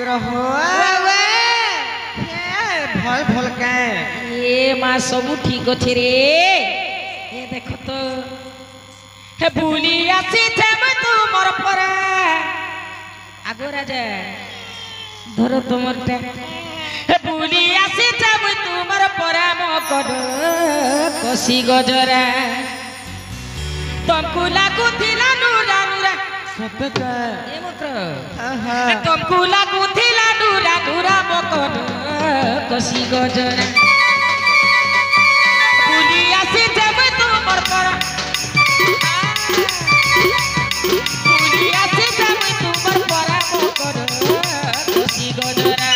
हो भल भल के ये माँ सब ठीक अच्छे रे ये देख तो हे भूली आसी तू मोर पर आगो राजा धरो तुमर हे भूली आसी तू मोर पर मकड़ कसी गजरा तुमको लागू थिला नूरा नूरा सतका ए मकर तुमको लागू थिला नूरा नूरा मकड़ कसी गजरा भूली आसी तू मोर पर भूली आसी तू मोर पर मकड़ कसी गजरा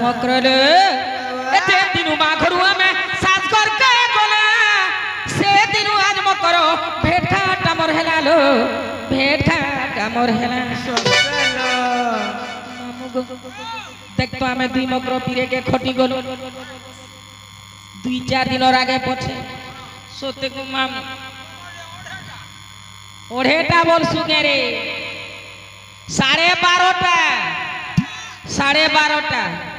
मकरले एते दिनु मा घरुआ में सास कर के गला से दिनु आज मकर भेट खाटा मोर हेला लो भेट खाटा मोर हेला देख तो हमें दुई मकर पीरे के खटी गलो दुई चार दिन और आगे पछे सोते को माम ओढ़ेटा बोल सुगे रे 12:30 12:30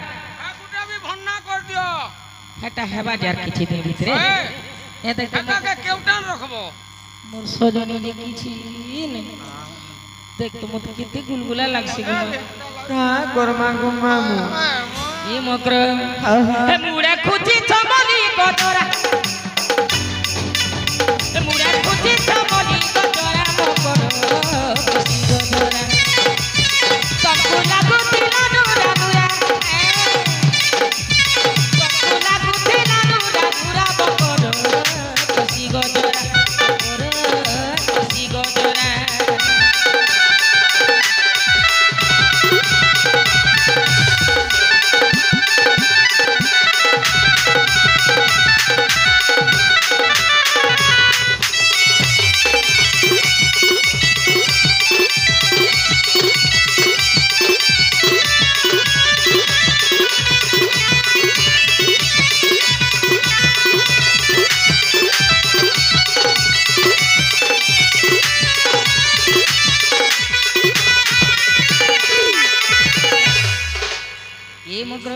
हेटा हेबा जार किछि दिन भितरे ए देख हेटा के केउटान रखबो मोर सजनी जे किछि ने देख तो मत किते गुलगुला लागसी गो का गरमा गुमामु ए मकर ए मुड़ा खुची चमली गजरा ए मुड़ा खुची चमली गजरा मकर गजरा सबको लागू दिला नूरा नूरा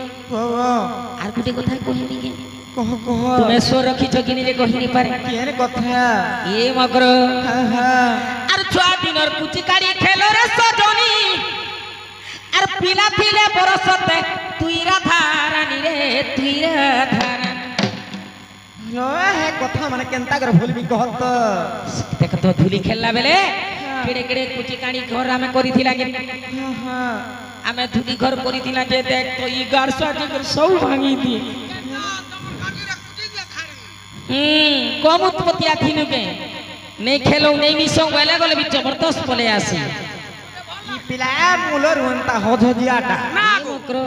आर गुटे कथा कहिनी के कह कह तुमे सो रखी जगिनी जे कहिनी पारे केने कथा ए मकर आर छुआ दिनर कुची काडी खेलो रे सजनी आर पिला पिले बरसते तुईरा धारानी रे तुईरा धारानी रो हे कथा माने केनता कर भूलबी कहत देख तो धुली खेलला बेले केड़े केड़े कुची काडी घर हमें करिथिला के आमे धुली घर करिथिला जे देख तो ई गारसा जे सब भांगी दी कम उत्पत्तिया थिनु के नहीं खेलो नहीं मिसो गले गले भी जबरदस्त पले आसी ई पिला मुलर होंता होजियाटा ना गोकरो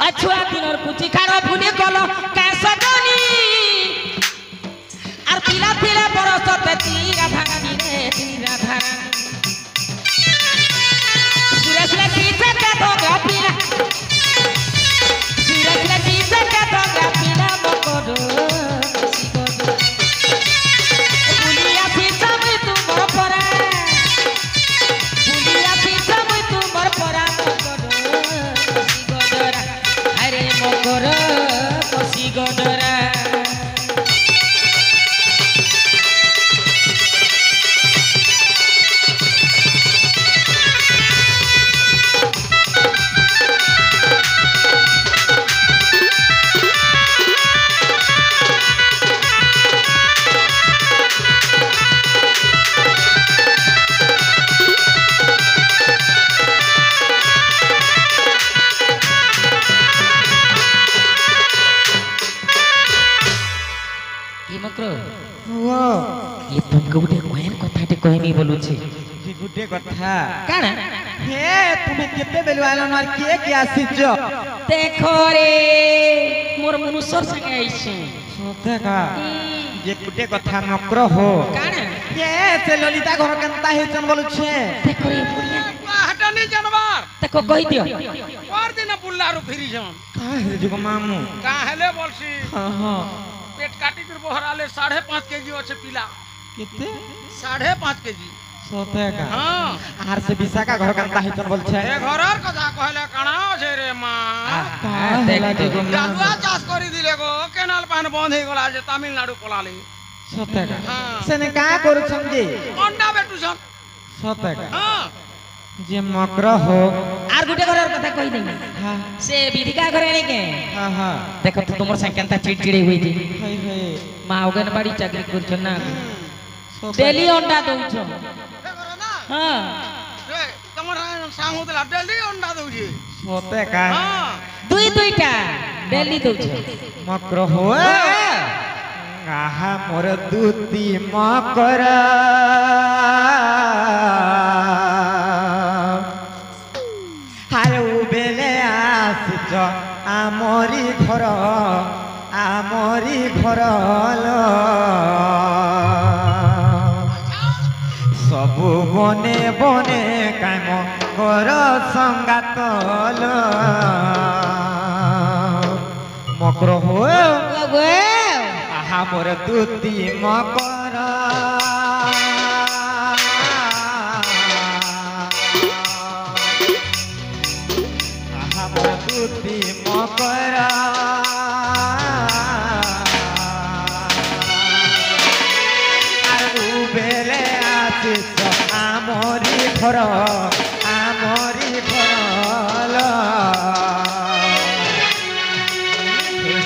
अछुआ दिनर कुची खारो भूले गलो कैसा गनी आर पिला पिला बरसते तीरा भांगी रे तीरा भांगी सूरज ले पीछे का धोगा पीला सूरज ले पीछे का धोगा पीला मकोडो बुलिया पीछे में तू मोर परा बुलिया पीछे में तू मोर परा मकोडो कसी गडरा अरे मकोडो कसी गडरा ये मक्रो वो ये तुमको गुटे कोइन कथाटे कहमी बोलुछे कि गुटे कथा काना हे तुमे केते बेलु आलो न के के आसीच देखो रे मोर मनुष्यर संगे आइछु सोते का जे गुटे कथा मक्र हो काना हे से ललिता घर केनता हेचन बोलु छे देखो रे बुढ़िया हटनी जानवर देखो कहि दियो पर दिन बुल्लारू फिरी जन का हे जुग मामू का हेले बोलसी हां हां पेट काटी कर बहराले 5.5 केजी আছে पिला केते 5.5 केजी सोते का हां आर से विशाखा घर केनता हेचन बोल छे ए घरर कथा कहले काना छे रे मां का हेला जुग मामू डालुआ चाष करी दिले गो केनाल पान बंद हे गला जे तमिलनाडु पलाले सोते का हां सेने का करू समझे अंडा बेटू छन सोते का हां जे मकर हो आर गुटे घरर कथा कहि देमी हां से विधिका घरे ने के हां हां देखो तो तुमर संग केनता चिड़चिड़ी होई जे हाय हाय मां अंगनबाड़ी चाकरी करछ ना सोते डेली अंडा दउछ ए घर ना हां ए तमर सांगो दला डेली अंडा दउजी सोते का हां दुई दुईटा डेली दउछ मकर हो आहा मोर दूती मकर हारू बेले आसिच आमरी घर सबु बने बने काम कर संगातल मकर हो आहा मोर दूती मकर आहा मोर दूती मकर आरु बेले आसिस आमरी घर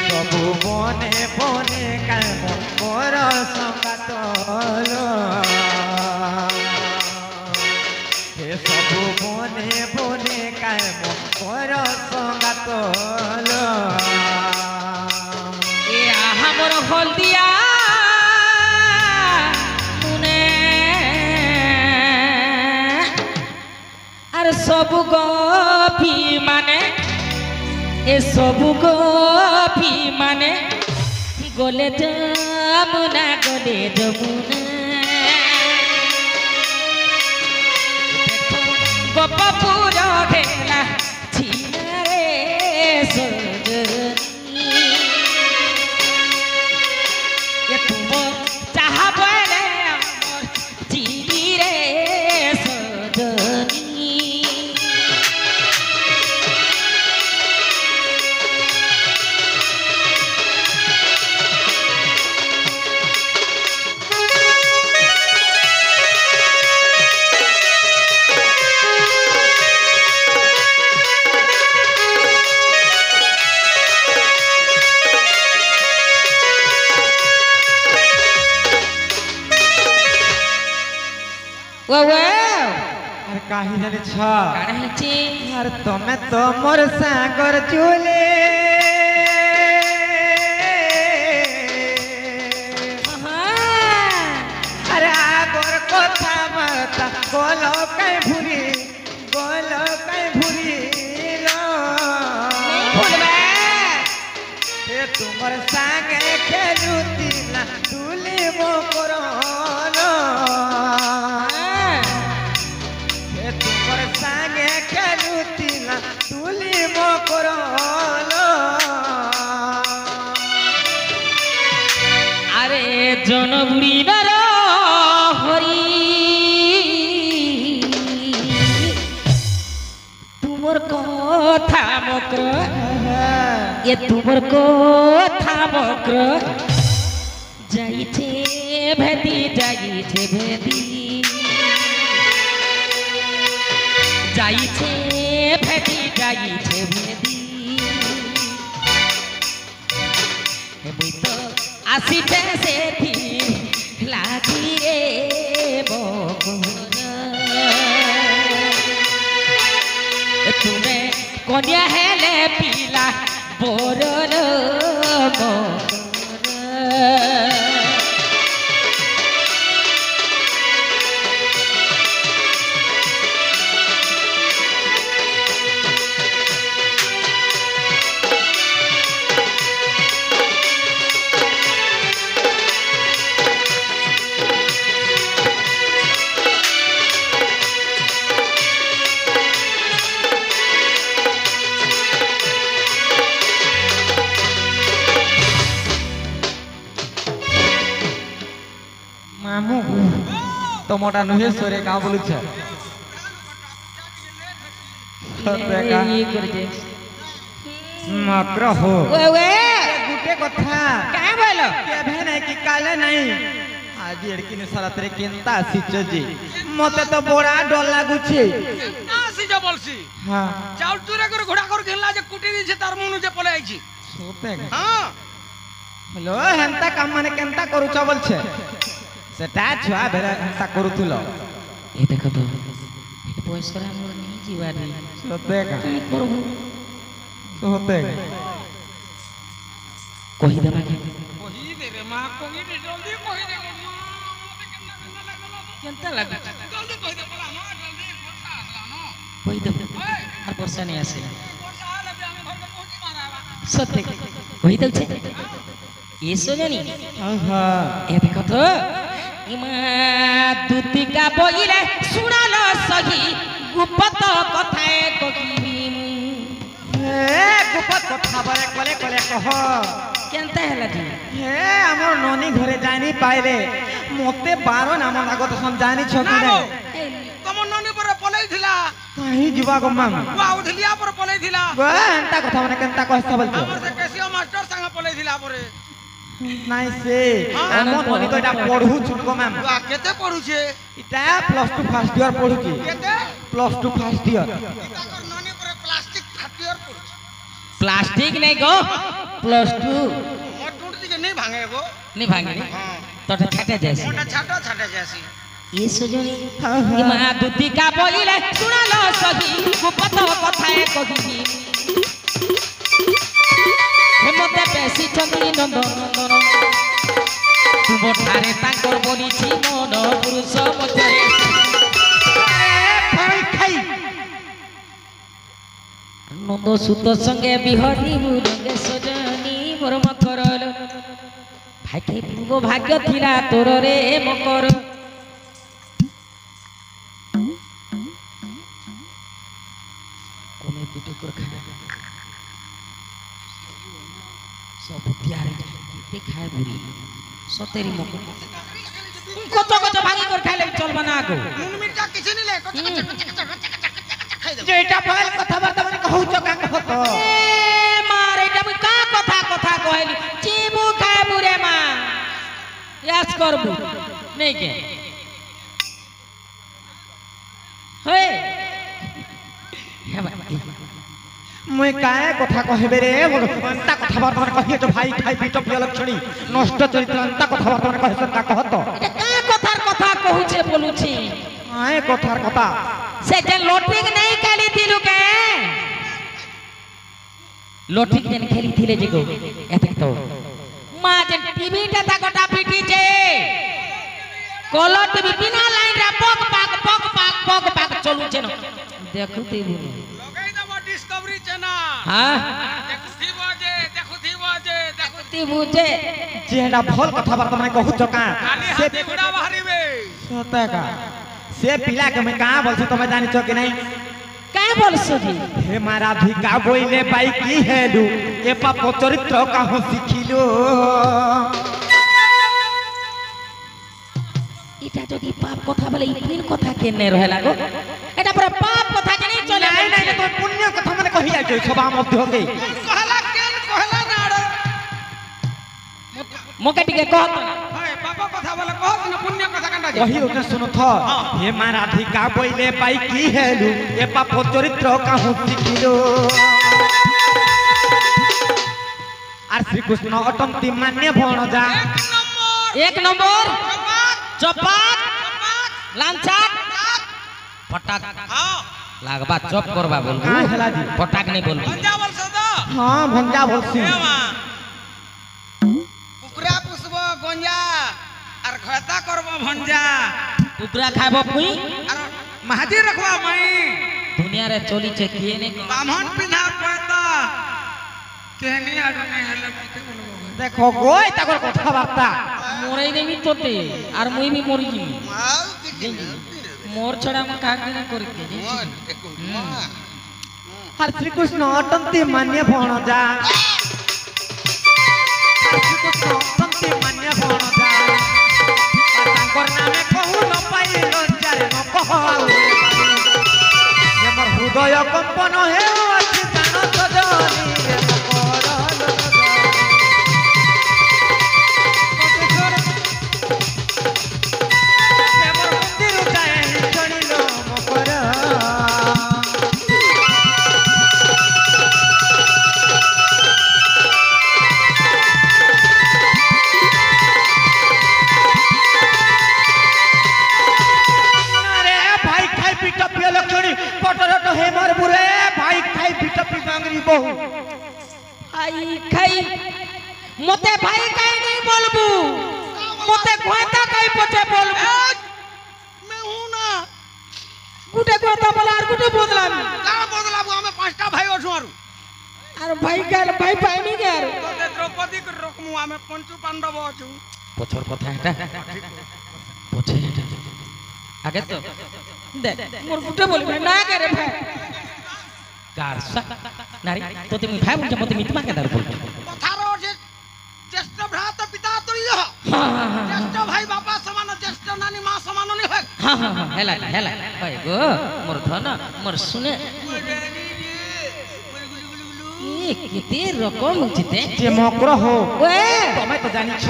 सबु बने बने काम मोर संगातल हे सबु बने बने काम मोर संगातल ए हमर हल्दिया मुने আর সবু গপি মানে এ সবু গপি মানে গলে যমুনা গপপুর ঘেলা ছিনারে সজনী এ তুম চাহা বলে আমার চিনি রে সজনী আর কাহি জানি ছ কাড়া হইছে আর তুমি তো মোর সাগর চুলে আরে আগর কথা মাতা গল কাই ভুরি এ তোমার সাগে খেলুতি না তুলি মো করল এ তোমার সাগে খেলুতি না তুলি মো করল আরে জনবুড়ি নর হরি তুমর কথা মক্র এ তুমর কথা মক্র যাইছে ভেদি যাইছে ভেদি যাইছে ভেদি যাইছে ভেদি মুই তো আসিছে সেথি লাগি রে বগর তুমি কন্যা হেলে পিলা বরল মগর মামু তোমাটা নুহে সরে গাঁ বলুছে ये कर दे মাত্র হো ओए গুটে কথা काय बोलो কেভে নাই কি কালে নাই আজি এড়কিনি সারাতরে কেনতা আসিছ জি মতে তো বড়া ডর লাগুছে আসি যা বলছি হ্যাঁ চাউল চুরা করে ঘোড়া করে ঘেনলা যে কুটি দিছে তার মনু যে পলে আইছি সতে হ্যাঁ হ্যালো হেনতা কাম মানে কেনতা করুছ বলছে সেটা ছুয়া বেলা হেনতা করুতুল ये देखो तो ये पैसा मोर नहीं जीवारी সতে काय करबो সতে कहि देबा के কহি দে রে মা কহি দে জলদি কহি দে মা মতে কেননা কেননা লাগলো केनता लागे জলদি কহি দে বলা মা জলদি বর্ষা আসলা ন कहि दे আর বর্ষা नहीं आसे বর্ষা আলে আমি ঘরকে পৌঁছি মারাবা सत्य कहि दउ छे ये सोजनी আহা ए देखो तो इमा दुतिका बोइले सुनालो सही गुप्त कथाए कहिबी হে গুপত কথা বলে কলে কলে কহ केनता हैला जी হে আমার ননি ঘরে জানি পাইলে মতে বারো নাম আগত সন জানি ছ কি না নাই তোমার ননি পরে পলাই থিলা কাহি ଯିବା গমাম ওয়া উঠলিয়া পরে পলাই থিলা গো এন্তা কথা মানে কেনতা কইছ বলছো আমার সে কেসিও মাস্টার সঙ্গে পলাই থিলা পরে নাই সে আমার ননি তো এটা পড়ু ছুট গমাম ওয়া কেতে পড়ুছে এটা প্লাস 2 ফার্স্ট ইয়ার পড়ুছি কেতে প্লাস 2 ফার্স্ট ইয়ার ইতাকর ননি পরে প্লাস্টিক ফাটিয়ার পড়ুছে प्लास्टिक नहीं गो +2 মোর টুট দিকে নেই ভাঙে গো नहीं भागे नहीं হ্যাঁ तो छाटे जैसे ওটা ছাটা ছাটা যাসি ये सोजनी इमा दुतिका बोइले सुनालो सही गुप्त कथाए कहिबी हेमते बेसी चंदी नंदन नंदन तुम ठारे तांकर बोलिछि मन पुरुष मते খাই খাই নন্দ সুত সঙ্গে বিহরি মুরঙ্গে সজনী মোর মকরল ভাগ্যে পূর্ব ভাগ্য থিলা তোর রে মকর কমে দুটো করে খায় সবতিয়ারে তে খায় বুড়ি সতেরি মকর কত কত ভাগি করে খাইলে চলবা না গো নুন মির্চা কিছু নিলে কচা কচা কচা কচা খাই দেব যে এটা বল কথা বার্তা মানে কহুছ কা কহত এ মার এটা মুই কা কথা কথা কইলি চিবু খাবু রে মা ইয়াস করবু নেই কে হই মুই কায়ে কথা কহিবে রে বল এন্তা কথা বার্তা মানে কহি তো ভাই খাই পিট পিয়া লক্ষণী নষ্ট চরিত্র এন্তা কথা বার্তা মানে কহিছ কা কহত এটা কা কথার কথা কহুছে বলুছি আয় কথার কথা সে যে লটিক নেই খেলি দিলু কে লটিক নেন খেলি থিলে যে গো এত তো মা যে টিভিটা তাকটা পিটিছে কলর টিভি বিনা লাইন রা পক পাক চলুছে না দেখুতে বুনি লগাই দেব ডিসকভারি চ্যানেল হ্যাঁ দেখুথিব যে তি বুঝে যে এটা ভল কথা বার্তা মানে কহুছ কা খালি সে হাতে গুড়া বাহারিবে সতে কা সে পিলা কে মই কা বলছি তুমি জানিছ কি নাই কা বলছো জি হে মারা ভিকা বইলে পাই কি হেলু এ পাপ চরিত্র কাহু শিখিলু এটা যদি পাপ কথা বলে ইপিন কথা কেনে রহে লাগো এটা পুরো পাপ কথা জানি চলে নাই নাই তো পুণ্য কথা মানে কহি আইছ সভা মধ্যে হকে কহলা কেন কহলা নাড় মোকে টিকে কহ তো হয় বাবা কথা বলে কহ না পুণ্য কথা কান্ডা কহি ওটা শুনো থ হে মারা ভিকা বইলে পাই কি হেলু এ পাপ চরিত্র কাহু শিখিলু আর শ্রীকৃষ্ণ অটন্তি মান্য ভণজা এক নম্বর চপাক লাঞ্চাক ফটাক হ্যাঁ লাগবা চপ করবা বলবো হ্যাঁ হেলা জি ফটাক नहीं बोलबो পঞ্জা বলছো তো হ্যাঁ ভঞ্জা বলছি এমা কুকুরা পুষব গঞ্জা আর খয়তা করব ভঞ্জা কুকুরা খাইব পুই আর মাহাজি রাখবা মাই দুনিয়া রে চলিছে কিয়ে নে বামন পিন্ধা খয়তা কেনি আডনে হেলে কিতে বলবো দেখো গই তাকর কথা বার্তা মরেই দেবি তোতে আর মুই বি মরি যাবি মাল দিকে মোর ছড়া মো কাক দিন করি কে মন একু আর শ্রীকৃষ্ণ অটন্তি মান্য ভণজা শ্রীকৃষ্ণ অটন্তি মান্য ভণজা আর তাঙ্কর ভাই খাই মতে ভাই কাই नहीं बोलबू মতে ঘোঁতা কাই পচে बोलबू मैं हूं ना গুটে কথা বলা আর গুটে বদলাম का बदलाबू हमें पांचटा भाई अछु आरु আর ভাই গার ভাই পাইনি গার तोते द्रौपदी के रकमु हमें पंचु पांडव अछु পছর কথা এটা পছে এটা আগে তো দেখ মোর গুটে বলবি না করে ভাই গারসা নারী তোতে মুই ভাই বলছ মতে মিতমা কে দার বল कथारो जे ज्येष्ठ भ्रात पिता तुल्य हां हां हां ज्येष्ठ भाई बापा समान ज्येष्ठ नानी मां समान नहीं है हां हां हां हेला भाई गो मोर धन मोर सुने ए केते रकम जिते যে মকর হো ওয়ে তুমি তো জানিছ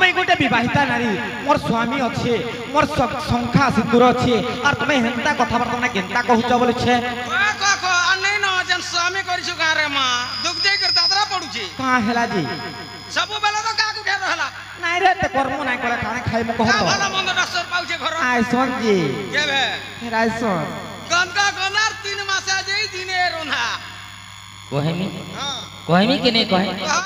মই গোটে বিবাহিতা নারী মোর স্বামী আছে মোর সংখ্যা সিন্দুর আছে আর তুমি হেন্তা কথাবার্তা না কেনতা কহুছ বলছে को आ नहीं न जन स्वामी करिछु गारे मां दुख दे कर दादरा पडुची কা হেলা জি सब बेला तो का उठे रहला নাই রে তে কর্ম নাই করে খানে খাইমু কহ का তো भला मंद डसर पाउचे घर আইসন জি के बे আইসন गंगा गनार 3 मास आ जई दिने रोना कोहेमी हां कोहेमी के नहीं कहे कहा